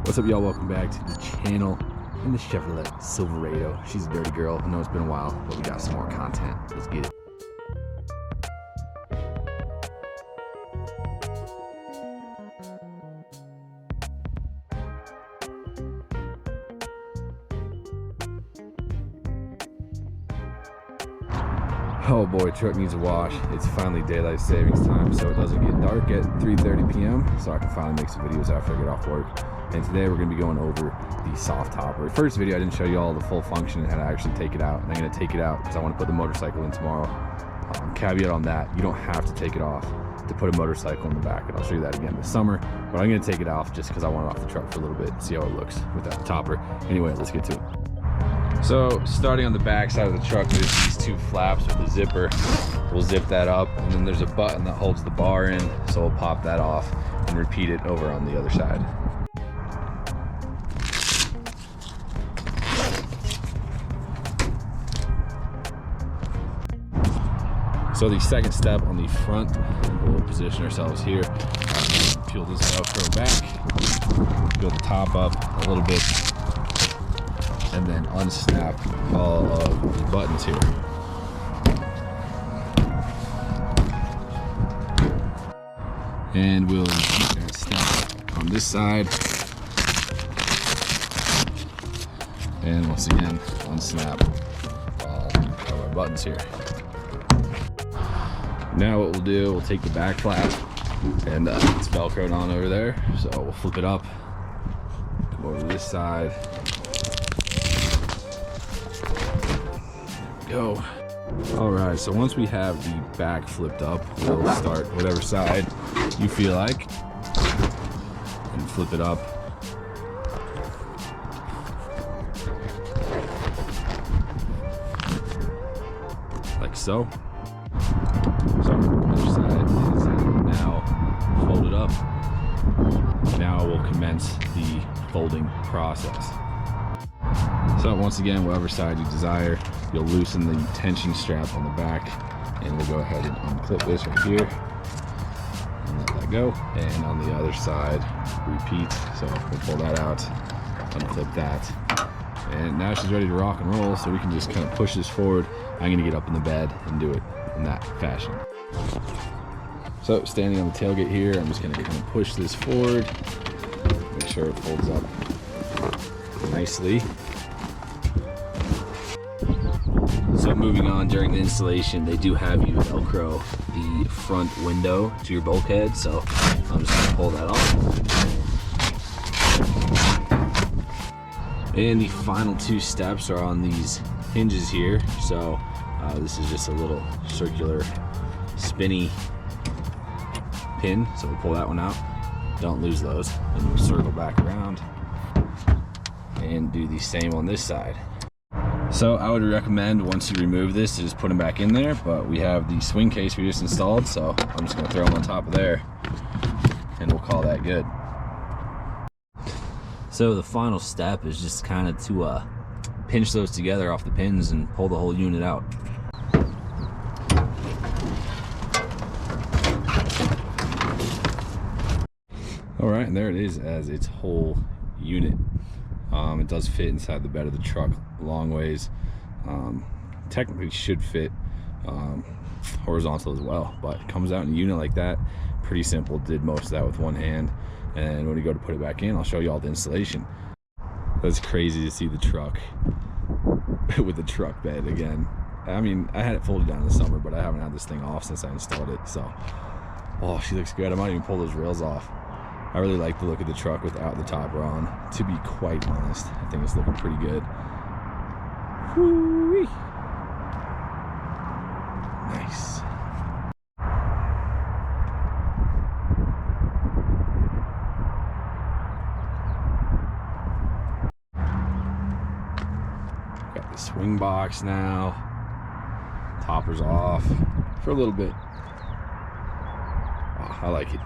What's up, y'all? Welcome back to the channel in the Chevrolet Silverado. She's a dirty girl. I know it's been a while, but we got some more content. Let's get it. Oh boy, truck needs a wash. It's finally daylight savings time, so it doesn't get dark at 3:30 p.m. so I can finally make some videos after I get off work. And today we're going to be going over the Softopper. First video I didn't show you all the full function and how to actually take it out, and I'm going to take it out because I want to put the motorcycle in tomorrow. Caveat on that, you don't have to take it off to put a motorcycle in the back, and I'll show you that again this summer, but I'm going to take it off just because I want it off the truck for a little bit, see how it looks with that topper. Anyway, let's get to it. So starting on the back side of the truck, there's these two flaps with the zipper. We'll zip that up, and then there's a button that holds the bar in, so we'll pop that off and repeat it over on the other side. So the second step on the front, we'll position ourselves here, peel this Velcro back, peel the top up a little bit, and then unsnap all of the buttons here. And we'll repeat that step on this side. And once again, unsnap all of our buttons here. Now what we'll do, we'll take the back flap, and it's Velcroed on over there, so we'll flip it up, come over to this side. Go. All right, so once we have the back flipped up, we'll start whatever side you feel like and flip it up. Like so. So the other side is now folded up. Now we'll commence the folding process. So once again, whatever side you desire, you'll loosen the tension strap on the back, and we'll go ahead and unclip this right here and let that go. And on the other side, repeat. So we'll pull that out, unclip that, and now she's ready to rock and roll. So we can just kind of push this forward. I'm gonna get up in the bed and do it in that fashion. So standing on the tailgate here, I'm just gonna kind of push this forward, make sure it folds up nicely. So moving on, during the installation, they do have you Velcro the front window to your bulkhead, so I'm just gonna pull that off. And the final two steps are on these hinges here. So this is just a little circular spinny pin, so we'll pull that one out. Don't lose those, and we'll circle back around and do the same on this side. So I would recommend, once you remove this, to just put them back in there, but we have the swing case we just installed, so I'm just gonna throw them on top of there and we'll call that good. So the final step is just kind of to pinch those together off the pins and pull the whole unit out. All right, and there it is as its whole unit. It does fit inside the bed of the truck a long ways. Technically should fit horizontal as well, but it comes out in a unit like that. Pretty simple. Did most of that with one hand, and when we go to put it back in, I'll show you all the installation. That's crazy to see the truck with the truck bed again. I mean, I had it folded down in the summer, but I haven't had this thing off since I installed it, so oh, she looks good. I might even pull those rails off. I really like the look of the truck without the topper on, to be quite honest. I think it's looking pretty good. Whoo-wee. Nice. Got the swing box now. Topper's off for a little bit. Oh, I like it.